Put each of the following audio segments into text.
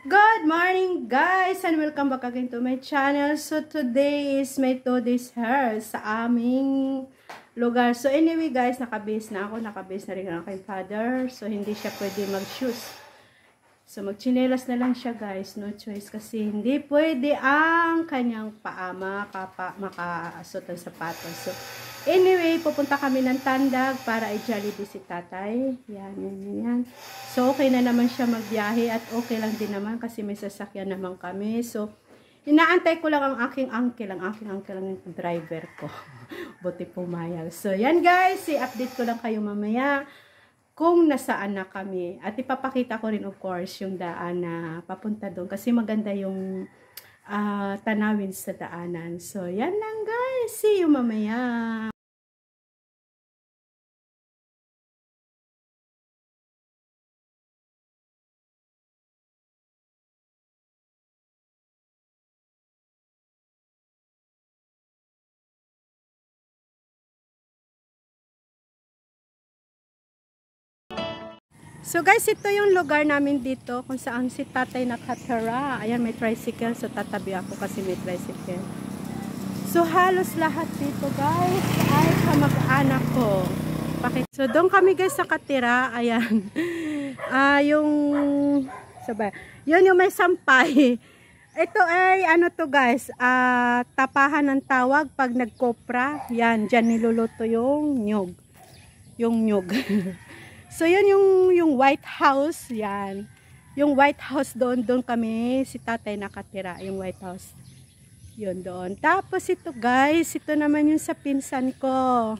Good morning guys and welcome back again to my channel. So today is my 2 days hair sa aming lugar. So anyway guys, nakabase na ako. Nakabase na rin ang aking father. So hindi siya pwede mag-shoes. So magchinelas na lang siya guys. No choice kasi hindi pwede ang kanyang paa makaasot ng sapatos. So anyway, pupunta kami ng Tandag para i-Jollibee si tatay. Yan. So okay na naman siya magbiyahe at okay lang din naman kasi may sasakyan naman kami. So inaantay ko lang ang aking uncle. Ang aking uncle lang yung driver ko. Buti pumayag. So yan guys, i-update ko lang kayo mamaya kung nasaan na kami. At ipapakita ko rin of course yung daan na papunta doon. Kasi maganda yung tanawin sa daanan. So yan lang guys. See you mamaya. So guys, ito yung lugar namin dito kung saan si tatay nakatira. Ayan, may tricycle. So tatabi ako kasi may tricycle. So halos lahat dito guys ay kamag-anak ko. So doon kami guys nakatira. Ayan. Yun yung may sampay. Ito ay ano to guys, tapahan ng tawag pag nagkopra. Yan, dyan niluluto yung nyog. Yung nyog. So yun yung White House, yan. Yung White House doon kami si tatay nakatira, yung White House. Yun doon. Tapos ito guys, ito naman yung sa pinsan ko.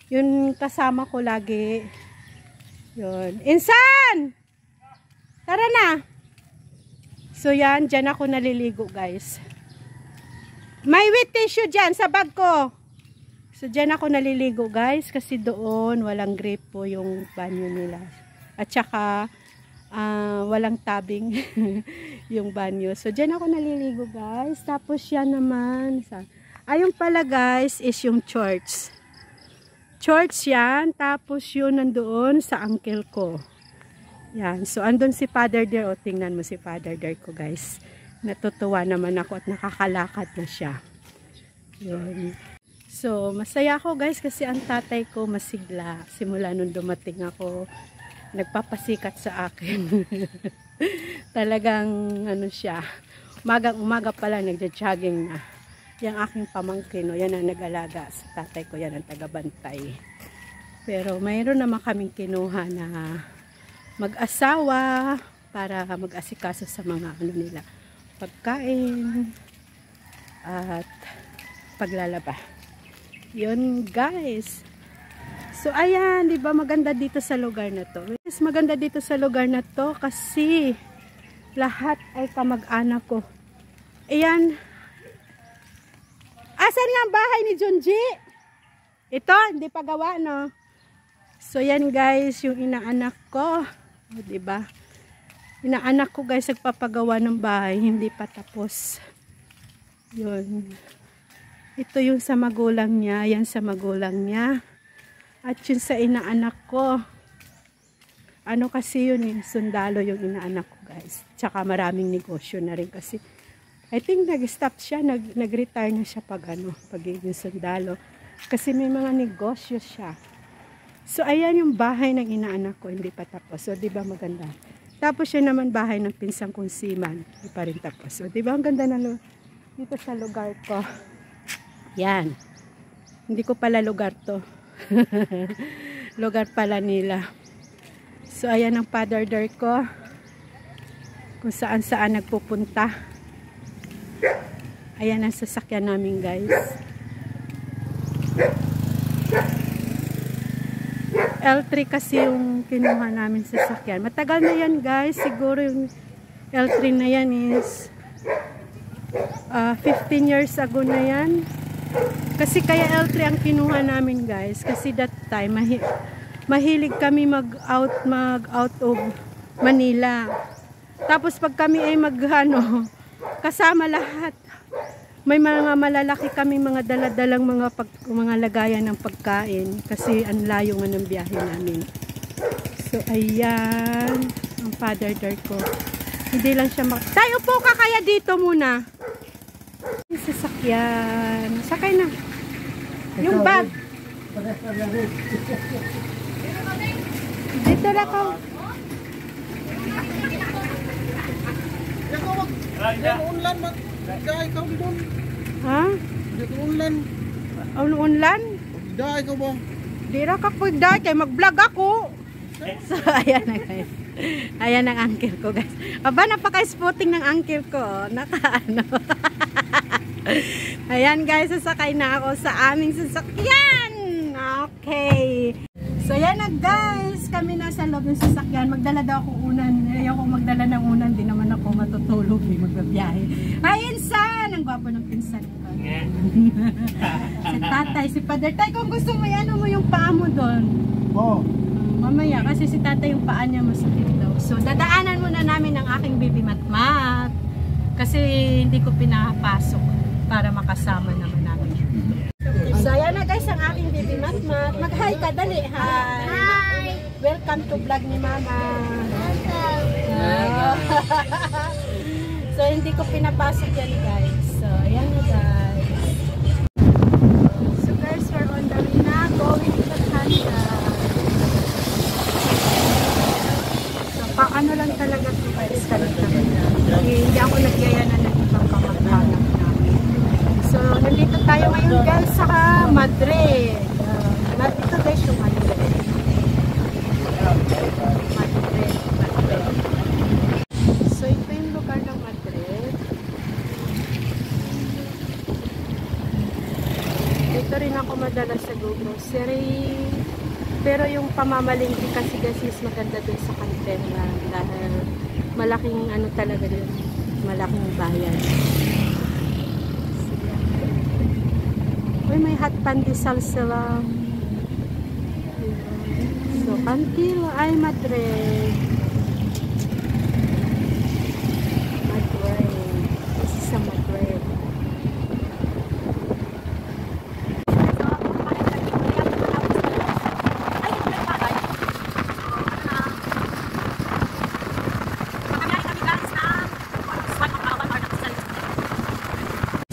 Yun kasama ko lagi. Yun. Insan! Tara na! So yan, dyan ako naliligo guys. May wet tissue dyan sa bag ko. So dyan ako naliligo guys kasi doon walang gripo yung banyo nila. At saka walang tabing yung banyo. So dyan ako naliligo guys. Tapos yan naman. Ayun pala guys is yung church. Church yan. Tapos yun nandoon sa uncle ko. Yan. So andun si Father there. O tingnan mo si Father there ko guys. Natutuwa naman ako at nakakalakad na siya. Yun. So, masaya ako guys kasi ang tatay ko masigla. Simula nung dumating ako, nagpapasikat sa akin. Talagang ano siya, umaga pa lang nagja-jogging na. Yung aking pamangkin, no, yan ang nag-alaga sa tatay ko, yan ang tagabantay. Pero mayroon naman kaming kinuha na mag-asawa para mag-asikaso sa mga ano nila, pagkain at paglalaba. Yun guys. So ayan, 'di ba maganda dito sa lugar na 'to. Yes, maganda dito sa lugar na 'to kasi lahat ay kamag-anak ko. Ayan. Asan nga ang bahay ni Junji? Ito, hindi pa gawa, no. So yan guys, yung inaanak ko, 'di ba? Inaanak ko guys nagpapagawa ng bahay, hindi pa tapos. Yun. Ito yung sa magulang niya. Yan sa magulang niya. At yun sa inaanak ko. Ano kasi yun eh. Sundalo yung inaanak ko guys. Tsaka maraming negosyo na rin kasi. I think nag-stop siya. Nag-retire na siya pag yung sundalo. Kasi may mga negosyo siya. So ayan yung bahay ng inaanak ko. Hindi pa tapos. So diba maganda. Tapos yun naman bahay ng pinsang kong Siman. Hindi pa rin tapos. So diba ang ganda na dito sa lugar ko. Yan. Hindi ko pala lugar to. Lugar pala nila. So, ayan ang father door ko. Kung saan nagpupunta. Ayan ang sasakyan namin guys. L3 kasi yung kinuha namin sasakyan. Matagal na yan guys. Siguro yung L3 na yan is 15 years ago na yan. Kasi kaya L3 ang kinuha namin guys. Kasi that time, mahilig kami mag-out of Manila. Tapos pag kami ay kasama lahat. May mga malalaki kami mga daladalang mga lagayan ng pagkain. Kasi ang layo nga ng biyahe namin. So ayan, ang father door ko. Hindi lang siya Tayo po ka kaya dito muna. Yung sasakyan. Sakay na. Yung bag. Dito na ko. Unlan mag dai ka doon. Ha? Dito unlan. Unlan? Dai ka ba? Dira ka po dai kay mag-vlog ako. So ayan na guys. Ayan ang uncle ko guys. Aba napaka-spotting ng uncle ko. Nakaano. Ayan guys, sasakay na ako sa aming sasakyan. Okay. So yan na guys, kami nasa loob ng sasakyan. Magdala daw ako unan. Ayaw ko magdala ng unan, di naman ako matutulog, magbabiyahe. Ay insan! Ang gwapo ng pinsan ko. Si tatay, si Father. Tay, kung gusto mo, ano mo yung paa mo doon? Oh. Mamaya, kasi si tatay yung paa niya masakit daw. So dadaanan muna namin ang aking baby Matmat. Kasi hindi ko pinapasok para makasama naman namin. So ayan na guys ang aking baby Matmat. Mag-hi ka, dali. Hi! Hi! Welcome to vlog ni Mama. Welcome! So hindi ko pinapasok yan guys. So ayan na guys. So guys, we're on the way na going to Canada. So pang ano lang talaga to guys. Hindi ako nagyayanan ng ibang kamag-anak namin. So nandito tayo ngayon guys sa Madrid. Ito guys yung Madrid. So ito yung lugar ng Madrid. Dito rin ako madalas sa grocery. Pero yung pamamalingki kasi mas maganda dun sa Cantera dahil malaking ano talaga dun. Malaking bayan. Uy, may hot pandesal sila. So, Cantilo ay Madrid. Madrid. This is a Madrid.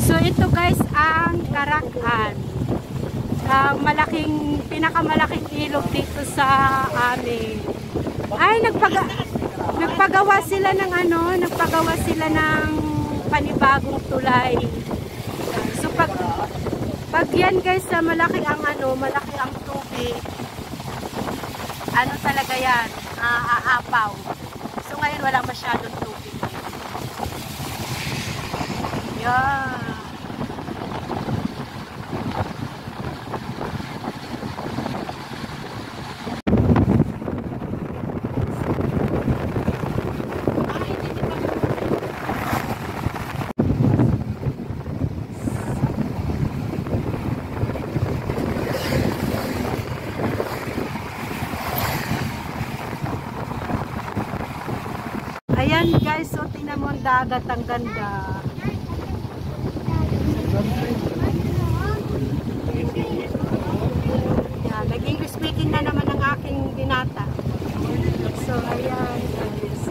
So, ito guys ang Caracan. Pinakamalaking ilog dito sa amin. Ay, nagpagawa sila ng nagpagawa sila ng panibagong tulay. So pag yan guys, malaki ang malaki ang tubig. Ano talaga yan? Aapaw. So ngayon wala masyadong tubig. Yan. Ayan guys, so tingnan mo ang dagat, ang ganda. Yan, nag-English speaking na naman ang aking binata. So ayan guys.